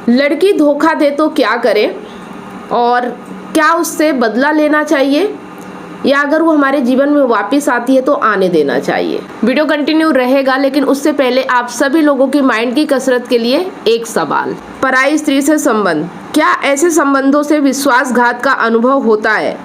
लड़की धोखा दे तो क्या करें और क्या उससे बदला लेना चाहिए या अगर वो हमारे जीवन में वापस आती है तो आने देना चाहिए। वीडियो कंटिन्यू रहेगा, लेकिन उससे पहले आप सभी लोगों की माइंड की कसरत के लिए एक सवाल। पराई स्त्री से संबंध, क्या ऐसे संबंधों से विश्वासघात का अनुभव होता है?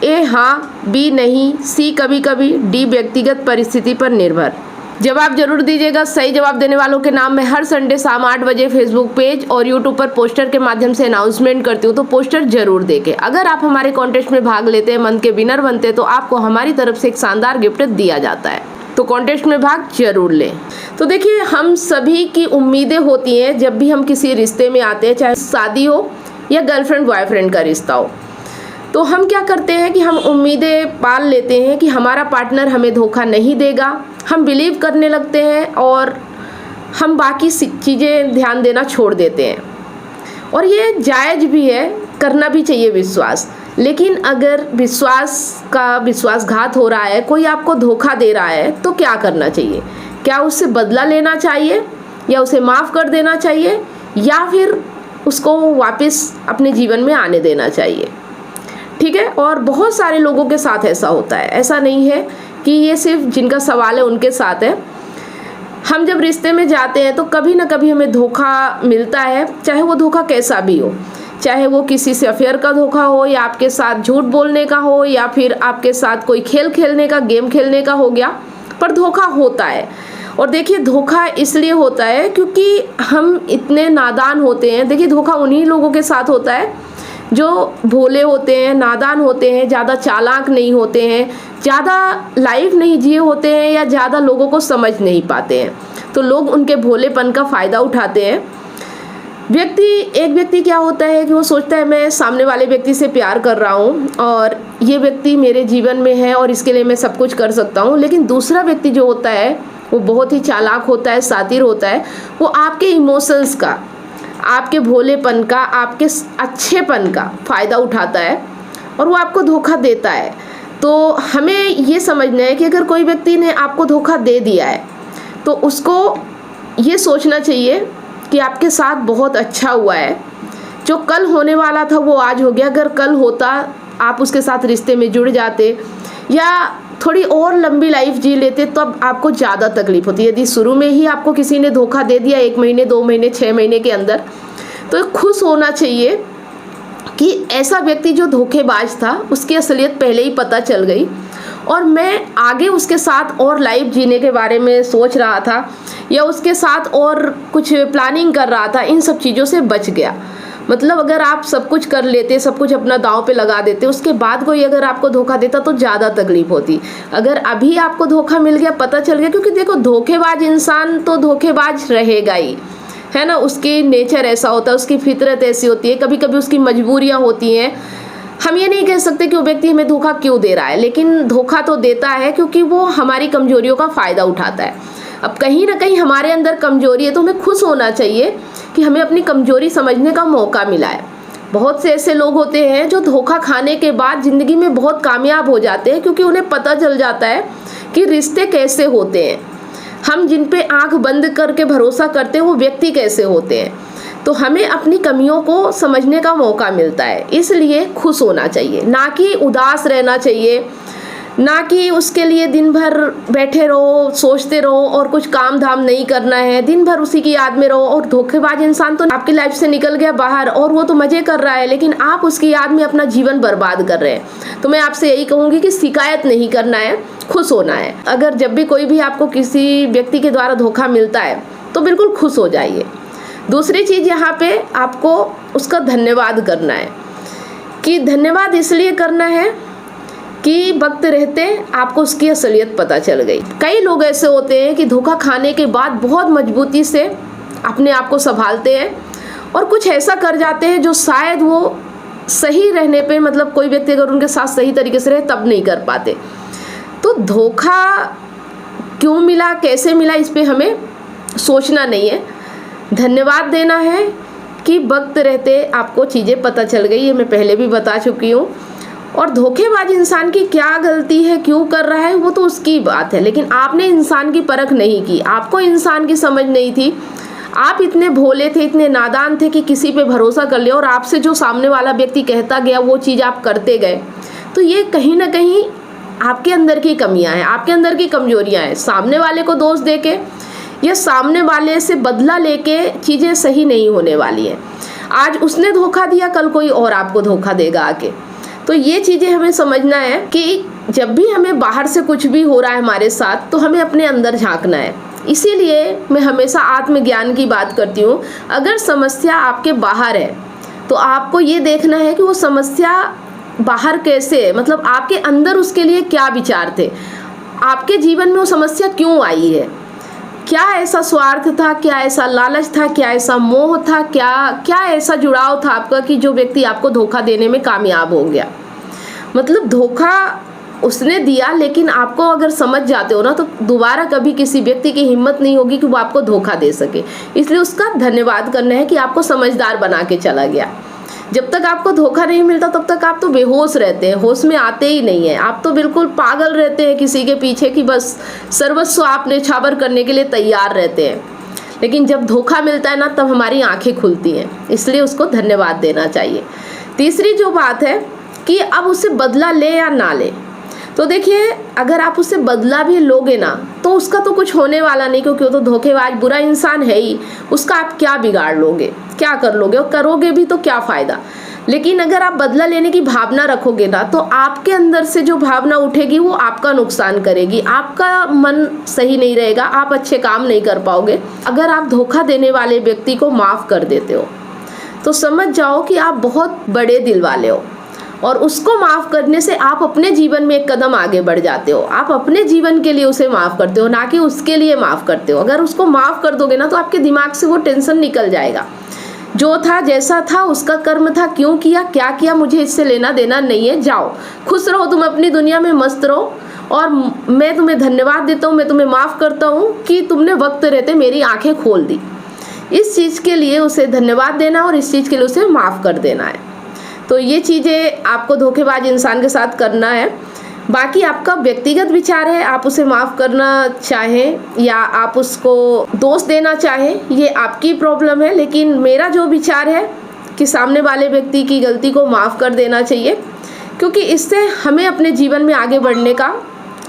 ए हाँ, बी नहीं, सी कभी कभी, डी व्यक्तिगत परिस्थिति पर निर्भर। जवाब जरूर दीजिएगा। सही जवाब देने वालों के नाम मैं हर संडे शाम 8 बजे फेसबुक पेज और यूट्यूब पर पोस्टर के माध्यम से अनाउंसमेंट करती हूँ, तो पोस्टर जरूर देखें। अगर आप हमारे कॉन्टेस्ट में भाग लेते हैं, मंथ के विनर बनते हैं, तो आपको हमारी तरफ से एक शानदार गिफ्ट दिया जाता है, तो कॉन्टेस्ट में भाग जरूर लें। तो देखिए, हम सभी की उम्मीदें होती हैं जब भी हम किसी रिश्ते में आते हैं, चाहे शादी हो या गर्लफ्रेंड बॉयफ्रेंड का रिश्ता हो। तो हम क्या करते हैं कि हम उम्मीदें पाल लेते हैं कि हमारा पार्टनर हमें धोखा नहीं देगा। हम बिलीव करने लगते हैं और हम बाकी चीज़ें ध्यान देना छोड़ देते हैं, और ये जायज़ भी है, करना भी चाहिए विश्वास। लेकिन अगर विश्वासघात हो रहा है, कोई आपको धोखा दे रहा है, तो क्या करना चाहिए? क्या उससे बदला लेना चाहिए या उसे माफ़ कर देना चाहिए या फिर उसको वापस अपने जीवन में आने देना चाहिए? ठीक है। और बहुत सारे लोगों के साथ ऐसा होता है, ऐसा नहीं है कि ये सिर्फ जिनका सवाल है उनके साथ है। हम जब रिश्ते में जाते हैं तो कभी ना कभी हमें धोखा मिलता है, चाहे वो धोखा कैसा भी हो, चाहे वो किसी से अफेयर का धोखा हो या आपके साथ झूठ बोलने का हो या फिर आपके साथ कोई खेल खेलने का, गेम खेलने का हो गया, पर धोखा होता है। और देखिए, धोखा इसलिए होता है क्योंकि हम इतने नादान होते हैं। देखिए, धोखा उन्हीं लोगों के साथ होता है जो भोले होते हैं, नादान होते हैं, ज़्यादा चालाक नहीं होते हैं, ज़्यादा लाइफ नहीं जिए होते हैं या ज़्यादा लोगों को समझ नहीं पाते हैं, तो लोग उनके भोलेपन का फ़ायदा उठाते हैं। एक व्यक्ति क्या होता है कि वो सोचता है मैं सामने वाले व्यक्ति से प्यार कर रहा हूँ और ये व्यक्ति मेरे जीवन में है और इसके लिए मैं सब कुछ कर सकता हूँ। लेकिन दूसरा व्यक्ति जो होता है वो बहुत ही चालाक होता है, शातिर होता है। वो आपके इमोशंस का, आपके भोलेपन का, आपके अच्छेपन का फ़ायदा उठाता है और वो आपको धोखा देता है। तो हमें ये समझना है कि अगर कोई व्यक्ति ने आपको धोखा दे दिया है तो उसको ये सोचना चाहिए कि आपके साथ बहुत अच्छा हुआ है, जो कल होने वाला था वो आज हो गया। अगर कल होता, आप उसके साथ रिश्ते में जुड़ जाते या थोड़ी और लंबी लाइफ जी लेते, तो अब आपको ज़्यादा तकलीफ होती है। यदि शुरू में ही आपको किसी ने धोखा दे दिया 1 महीने, 2 महीने, 6 महीने के अंदर, तो खुश होना चाहिए कि ऐसा व्यक्ति जो धोखेबाज था उसकी असलियत पहले ही पता चल गई और मैं आगे उसके साथ और लाइफ जीने के बारे में सोच रहा था या उसके साथ और कुछ प्लानिंग कर रहा था, इन सब चीज़ों से बच गया। मतलब अगर आप सब कुछ कर लेते, सब कुछ अपना दांव पे लगा देते, उसके बाद कोई अगर आपको धोखा देता तो ज़्यादा तकलीफ होती। अगर अभी आपको धोखा मिल गया, पता चल गया, क्योंकि देखो, धोखेबाज इंसान तो धोखेबाज रहेगा ही, है ना। उसकी नेचर ऐसा होता है, उसकी फितरत ऐसी होती है, कभी कभी उसकी मजबूरियाँ होती हैं। हम ये नहीं कह सकते कि वो व्यक्ति हमें धोखा क्यों दे रहा है, लेकिन धोखा तो देता है क्योंकि वो हमारी कमजोरियों का फ़ायदा उठाता है। अब कहीं ना कहीं हमारे अंदर कमजोरी है तो हमें खुश होना चाहिए कि हमें अपनी कमजोरी समझने का मौका मिला है। बहुत से ऐसे लोग होते हैं जो धोखा खाने के बाद ज़िंदगी में बहुत कामयाब हो जाते हैं, क्योंकि उन्हें पता चल जाता है कि रिश्ते कैसे होते हैं, हम जिन पे आंख बंद करके भरोसा करते हैं वो व्यक्ति कैसे होते हैं। तो हमें अपनी कमियों को समझने का मौका मिलता है, इसलिए खुश होना चाहिए, ना कि उदास रहना चाहिए, ना कि उसके लिए दिन भर बैठे रहो, सोचते रहो और कुछ काम धाम नहीं करना है, दिन भर उसी की याद में रहो। और धोखेबाज इंसान तो आपकी लाइफ से निकल गया बाहर और वो तो मज़े कर रहा है, लेकिन आप उसकी याद में अपना जीवन बर्बाद कर रहे हैं। तो मैं आपसे यही कहूँगी कि शिकायत नहीं करना है, खुश होना है। अगर जब भी कोई भी आपको किसी व्यक्ति के द्वारा धोखा मिलता है तो बिल्कुल खुश हो जाइए। दूसरी चीज़ यहाँ पे आपको उसका धन्यवाद करना है, कि धन्यवाद इसलिए करना है कि वक्त रहते आपको उसकी असलियत पता चल गई। कई लोग ऐसे होते हैं कि धोखा खाने के बाद बहुत मजबूती से अपने आप को संभालते हैं और कुछ ऐसा कर जाते हैं जो शायद वो सही रहने पे, मतलब कोई व्यक्ति अगर उनके साथ सही तरीके से रहे तब नहीं कर पाते। तो धोखा क्यों मिला, कैसे मिला, इस पे हमें सोचना नहीं है, धन्यवाद देना है कि वक्त रहते आपको चीज़ें पता चल गई। ये मैं पहले भी बता चुकी हूँ। और धोखेबाज इंसान की क्या गलती है, क्यों कर रहा है, वो तो उसकी बात है, लेकिन आपने इंसान की परख नहीं की, आपको इंसान की समझ नहीं थी, आप इतने भोले थे, इतने नादान थे कि किसी पे भरोसा कर लिया और आपसे जो सामने वाला व्यक्ति कहता गया वो चीज़ आप करते गए। तो ये कहीं ना कहीं आपके अंदर की कमियां हैं, आपके अंदर की कमजोरियां हैं। सामने वाले को दोष देके या सामने वाले से बदला लेके चीज़ें सही नहीं होने वाली हैं। आज उसने धोखा दिया, कल कोई और आपको धोखा देगा आके। तो ये चीज़ें हमें समझना है कि जब भी हमें बाहर से कुछ भी हो रहा है हमारे साथ, तो हमें अपने अंदर झांकना है। इसीलिए मैं हमेशा आत्मज्ञान की बात करती हूँ। अगर समस्या आपके बाहर है तो आपको ये देखना है कि वो समस्या बाहर कैसे है, मतलब आपके अंदर उसके लिए क्या विचार थे, आपके जीवन में वो समस्या क्यों आई है, क्या ऐसा स्वार्थ था, क्या ऐसा लालच था, क्या ऐसा मोह था, क्या ऐसा जुड़ाव था आपका कि जो व्यक्ति आपको धोखा देने में कामयाब हो गया। मतलब धोखा उसने दिया, लेकिन आपको अगर समझ जाते हो ना तो दोबारा कभी किसी व्यक्ति की हिम्मत नहीं होगी कि वो आपको धोखा दे सके। इसलिए उसका धन्यवाद करना है कि आपको समझदार बना के चला गया। जब तक आपको धोखा नहीं मिलता तब तक आप तो बेहोश रहते हैं, होश में आते ही नहीं है। आप तो बिल्कुल पागल रहते हैं किसी के पीछे कि बस सर्वस्व आप न्यौछावर करने के लिए तैयार रहते हैं। लेकिन जब धोखा मिलता है ना तब हमारी आंखें खुलती हैं, इसलिए उसको धन्यवाद देना चाहिए। तीसरी जो बात है कि अब उससे बदला ले या ना ले, तो देखिए अगर आप उससे बदला भी लोगे ना तो उसका तो कुछ होने वाला नहीं, क्योंकि वो तो धोखेबाज बुरा इंसान है ही। उसका आप क्या बिगाड़ लोगे, क्या कर लोगे, और करोगे भी तो क्या फ़ायदा। लेकिन अगर आप बदला लेने की भावना रखोगे ना तो आपके अंदर से जो भावना उठेगी वो आपका नुकसान करेगी, आपका मन सही नहीं रहेगा, आप अच्छे काम नहीं कर पाओगे। अगर आप धोखा देने वाले व्यक्ति को माफ़ कर देते हो तो समझ जाओ कि आप बहुत बड़े दिल वाले हो, और उसको माफ़ करने से आप अपने जीवन में एक कदम आगे बढ़ जाते हो। आप अपने जीवन के लिए उसे माफ़ करते हो, ना कि उसके लिए माफ़ करते हो। अगर उसको माफ़ कर दोगे ना तो आपके दिमाग से वो टेंशन निकल जाएगा। जो था जैसा था, उसका कर्म था, क्यों किया, क्या किया, मुझे इससे लेना देना नहीं है। जाओ खुश रहो, तुम अपनी दुनिया में मस्त रहो, और मैं तुम्हें धन्यवाद देता हूँ, मैं तुम्हें माफ़ करता हूँ कि तुमने वक्त रहते मेरी आँखें खोल दी। इस चीज़ के लिए उसे धन्यवाद देना और इस चीज़ के लिए उसे माफ़ कर देना है। तो ये चीज़ें आपको धोखेबाज इंसान के साथ करना है। बाकी आपका व्यक्तिगत विचार है, आप उसे माफ़ करना चाहें या आप उसको दोष देना चाहें, ये आपकी प्रॉब्लम है। लेकिन मेरा जो विचार है कि सामने वाले व्यक्ति की गलती को माफ़ कर देना चाहिए, क्योंकि इससे हमें अपने जीवन में आगे बढ़ने का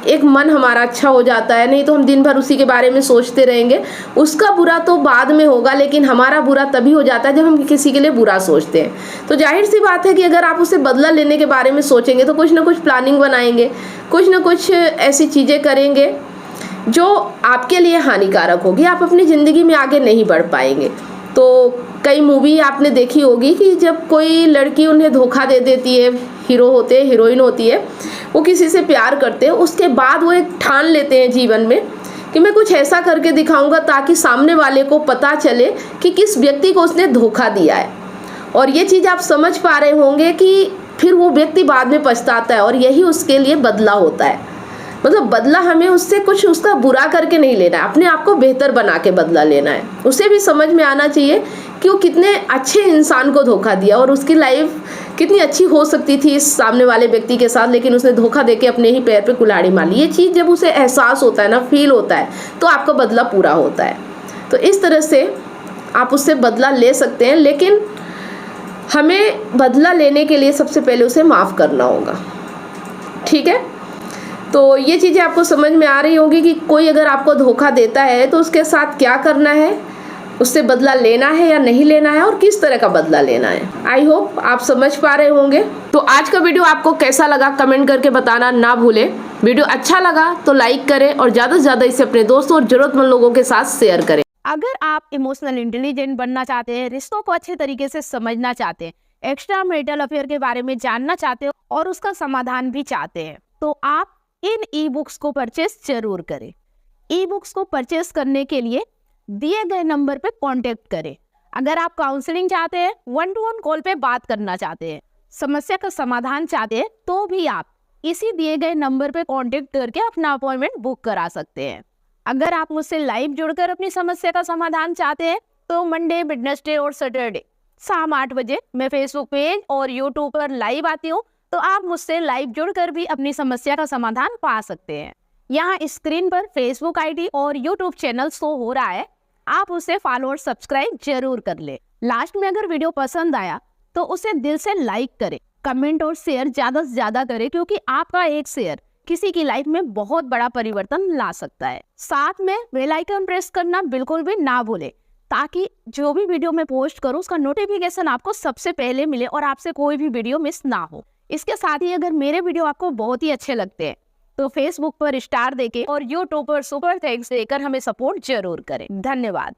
एक मन हमारा अच्छा हो जाता है। नहीं तो हम दिन भर उसी के बारे में सोचते रहेंगे। उसका बुरा तो बाद में होगा, लेकिन हमारा बुरा तभी हो जाता है जब हम किसी के लिए बुरा सोचते हैं। तो जाहिर सी बात है कि अगर आप उसे बदला लेने के बारे में सोचेंगे तो कुछ ना कुछ प्लानिंग बनाएंगे, कुछ ना कुछ ऐसी चीज़ें करेंगे जो आपके लिए हानिकारक होगी, आप अपनी ज़िंदगी में आगे नहीं बढ़ पाएंगे। तो कई मूवी आपने देखी होगी कि जब कोई लड़की उन्हें धोखा दे देती है, हीरो होते हैं, हीरोइन होती है, वो किसी से प्यार करते हैं, उसके बाद वो एक ठान लेते हैं जीवन में कि मैं कुछ ऐसा करके दिखाऊंगा ताकि सामने वाले को पता चले कि किस व्यक्ति को उसने धोखा दिया है। और ये चीज़ आप समझ पा रहे होंगे कि फिर वो व्यक्ति बाद में पछताता है, और यही उसके लिए बदला होता है। मतलब बदला हमें उससे कुछ उसका बुरा करके नहीं लेना है, अपने आप को बेहतर बना के बदला लेना है। उसे भी समझ में आना चाहिए कि वो कितने अच्छे इंसान को धोखा दिया और उसकी लाइफ कितनी अच्छी हो सकती थी इस सामने वाले व्यक्ति के साथ, लेकिन उसने धोखा देके अपने ही पैर पे कुल्हाड़ी मार ली। ये चीज़ जब उसे एहसास होता है ना, फील होता है, तो आपका बदला पूरा होता है। तो इस तरह से आप उससे बदला ले सकते हैं, लेकिन हमें बदला लेने के लिए सबसे पहले उसे माफ़ करना होगा। ठीक है, तो ये चीज़ें आपको समझ में आ रही होंगी कि कोई अगर आपको धोखा देता है तो उसके साथ क्या करना है, उससे बदला लेना है या नहीं लेना है, और किस तरह का बदला लेना है। आई होप आप समझ पा रहे होंगे। तो आज का वीडियो आपको कैसा लगा कमेंट करके बताना ना भूलें। वीडियो अच्छा लगा तो लाइक करें और ज़्यादा से ज़्यादा इसे अपने दोस्तों और ज़रूरतमंद लोगों के साथ शेयर करें। अगर आप इमोशनल इंटेलिजेंट बनना चाहते हैं, रिश्तों को अच्छे तरीके से समझना चाहते हैं, एक्स्ट्रा मैरिटल अफेयर के बारे में जानना चाहते हो और उसका समाधान भी चाहते हैं, तो आप इन ई बुक्स को परचेस जरूर करें। ई बुक्स को परचेस करने के लिए दिए गए नंबर पे कांटेक्ट करें। अगर आप काउंसलिंग चाहते हैं, 1-to-1 कॉल पे बात करना चाहते हैं, समस्या का समाधान चाहते हैं, तो भी आप इसी दिए गए नंबर पे कांटेक्ट करके अपना अपॉइंटमेंट बुक करा सकते हैं। अगर आप मुझसे लाइव जुड़कर अपनी समस्या का समाधान चाहते हैं तो मंडे, वेडनेसडे और सैटरडे शाम 8 बजे मैं फेसबुक पेज और यूट्यूब पर लाइव आती हूँ, तो आप मुझसे लाइव जुड़कर भी अपनी समस्या का समाधान पा सकते हैं। यहाँ स्क्रीन पर फेसबुक आईडी और यूट्यूब चैनल शो हो रहा है, आप उसे फॉलो और सब्सक्राइब जरूर कर ले। लास्ट में अगर वीडियो पसंद आया तो उसे दिल से लाइक करें, कमेंट और शेयर ज्यादा से ज्यादा करें, क्योंकि आपका एक शेयर किसी की लाइफ में बहुत बड़ा परिवर्तन ला सकता है। साथ में बेल आइकन प्रेस करना बिल्कुल भी ना भूले, ताकि जो भी वीडियो मैं पोस्ट करूं उसका नोटिफिकेशन आपको सबसे पहले मिले और आपसे कोई भी वीडियो मिस ना हो। इसके साथ ही अगर मेरे वीडियो आपको बहुत ही अच्छे लगते हैं तो फेसबुक पर स्टार देके और यूट्यूब पर सुपर थैंक्स देकर हमें सपोर्ट जरूर करें। धन्यवाद।